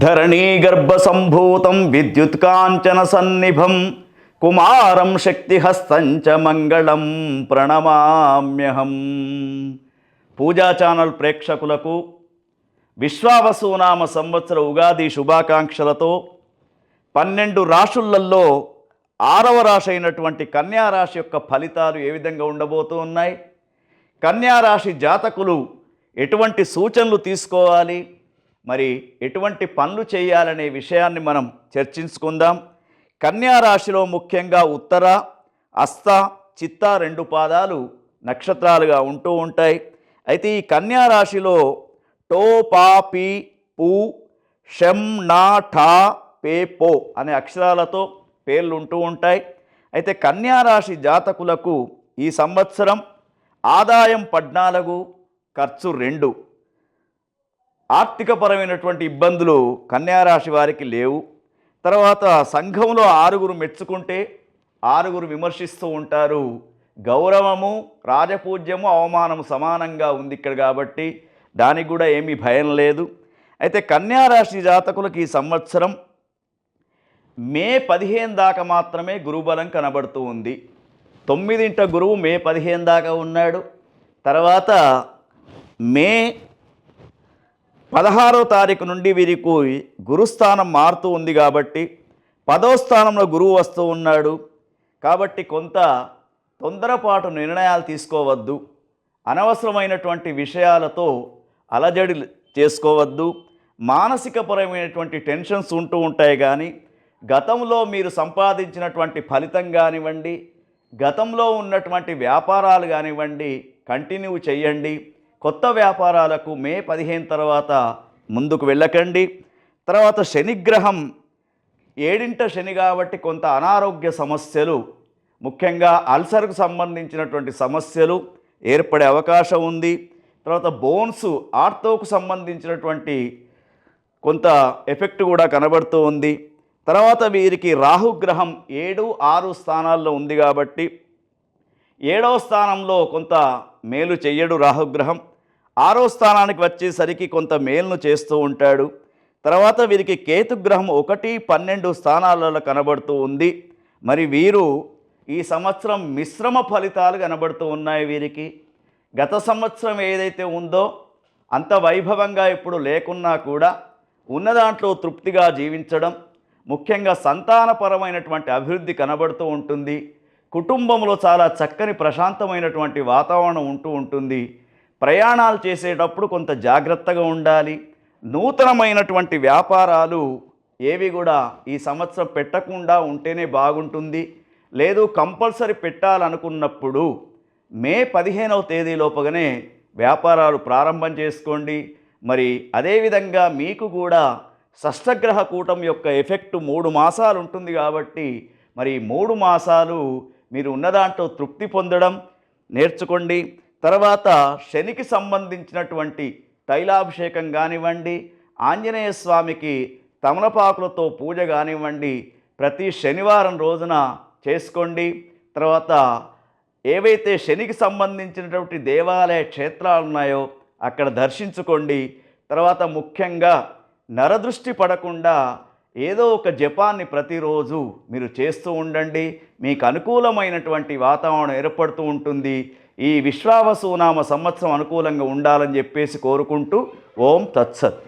ధరణీగర్భ సంభూతం విద్యుత్కాంచన సన్నిభం కుమారం శక్తిహస్తంచ మంగళం ప్రణమామ్యహం. పూజా ఛానల్ ప్రేక్షకులకు విశ్వావసునామ సంవత్సర ఉగాది శుభాకాంక్షలతో 12 రాశులలో 6వ రాశి అయినటువంటి కన్యారాశి యొక్క ఫలితాలు ఏ విధంగా ఉండబోతూ ఉన్నాయి, కన్యారాశి జాతకులు ఎటువంటి సూచనలు తీసుకోవాలి, మరి ఎటువంటి పనులు చేయాలనే విషయాన్ని మనం చర్చించుకుందాం. కన్యారాశిలో ముఖ్యంగా ఉత్తర, హస్త, చిత్త 2 పాదాలు నక్షత్రాలుగా ఉంటూ ఉంటాయి. అయితే ఈ కన్యారాశిలో టో, పా, పి, పు, షం, నా, ఠా, పే, పో అనే అక్షరాలతో పేర్లు ఉంటూ ఉంటాయి. అయితే కన్యారాశి జాతకులకు ఈ సంవత్సరం ఆదాయం 14, ఖర్చు 2. ఆర్థికపరమైనటువంటి ఇబ్బందులు కన్యారాశి వారికి లేవు. తర్వాత సంఘంలో 6 మెచ్చుకుంటే 6 విమర్శిస్తూ ఉంటారు. గౌరవము, రాజపూజ్యము, అవమానము సమానంగా ఉంది ఇక్కడ కాబట్టి దానికి కూడా ఏమీ భయం లేదు. అయితే కన్యారాశి జాతకులకు ఈ సంవత్సరం మే 15 దాకా మాత్రమే గురుబలం కనబడుతూ ఉంది. 9వ గురువు మే 15 దాకా ఉన్నాడు. తర్వాత మే 16వ తారీఖు నుండి వీరికి గురుస్థానం మారుతూ ఉంది కాబట్టి 10వ స్థానంలో గురువు వస్తూ ఉన్నాడు. కాబట్టి కొంత తొందరపాటు నిర్ణయాలు తీసుకోవద్దు, అనవసరమైనటువంటి విషయాలతో అలజడి చేసుకోవద్దు. మానసికపరమైనటువంటి టెన్షన్స్ ఉంటూ ఉంటాయి, కానీ గతంలో మీరు సంపాదించినటువంటి ఫలితం కానివ్వండి, గతంలో ఉన్నటువంటి వ్యాపారాలు కానివ్వండి కంటిన్యూ చేయండి. కొత్త వ్యాపారాలకు మే 15 తర్వాత ముందుకు వెళ్ళకండి. తర్వాత శనిగ్రహం 7వ శని కాబట్టి కొంత అనారోగ్య సమస్యలు, ముఖ్యంగా అల్సర్కు సంబంధించినటువంటి సమస్యలు ఏర్పడే అవకాశం ఉంది. తర్వాత బోన్స్, ఆర్థోకు సంబంధించినటువంటి కొంత ఎఫెక్ట్ కూడా కనబడుతూ ఉంది. తర్వాత వీరికి రాహుగ్రహం 7, 6 స్థానాల్లో ఉంది కాబట్టి 7వ స్థానంలో కొంత మేలు చెయ్యడు రాహుగ్రహం. 6వ స్థానానికి వచ్చేసరికి కొంత మేలును చేస్తూ ఉంటాడు. తర్వాత వీరికి కేతుగ్రహం 1, 12 స్థానాలలో కనబడుతూ ఉంది. మరి వీరు ఈ సంవత్సరం మిశ్రమ ఫలితాలు కనబడుతూ ఉన్నాయి వీరికి. గత సంవత్సరం ఏదైతే ఉందో అంత వైభవంగా ఇప్పుడు లేకున్నా కూడా ఉన్న దాంట్లో తృప్తిగా జీవించడం, ముఖ్యంగా సంతానపరమైనటువంటి అభివృద్ధి కనబడుతూ ఉంటుంది. కుటుంబంలో చాలా చక్కని ప్రశాంతమైనటువంటి వాతావరణం ఉంటూ ఉంటుంది. ప్రయాణాలు చేసేటప్పుడు కొంత జాగ్రత్తగా ఉండాలి. నూతనమైనటువంటి వ్యాపారాలు ఏవి కూడా ఈ సంవత్సరం పెట్టకుండా ఉంటేనే బాగుంటుంది. లేదు కంపల్సరీ పెట్టాలనుకున్నప్పుడు మే 15వ తేదీలోపుగానే వ్యాపారాలు ప్రారంభం చేసుకోండి. మరి అదేవిధంగా మీకు కూడా షష్ఠగ్రహ కూటం యొక్క ఎఫెక్ట్ 3 మాసాలు ఉంటుంది కాబట్టి మరి 3 మాసాలు మీరు ఉన్నదాంట్లో తృప్తి పొందడం నేర్చుకోండి. తర్వాత శనికి సంబంధించినటువంటి తైలాభిషేకం కానివ్వండి, ఆంజనేయ స్వామికి తమలపాకులతో పూజ కానివ్వండి ప్రతి శనివారం రోజున చేసుకోండి. తర్వాత ఏవైతే శనికి సంబంధించినటువంటి దేవాలయ క్షేత్రాలు ఉన్నాయో అక్కడ దర్శించుకోండి. తర్వాత ముఖ్యంగా నరదృష్టి పడకుండా ఏదో ఒక జపాన్ని ప్రతిరోజు మీరు చేస్తూ ఉండండి. మీకు అనుకూలమైనటువంటి వాతావరణం ఏర్పడుతూ ఉంటుంది. ఈ విశ్వావసునామ సంవత్సరం అనుకూలంగా ఉండాలని చెప్పేసి కోరుకుంటూ ఓం తత్సత్.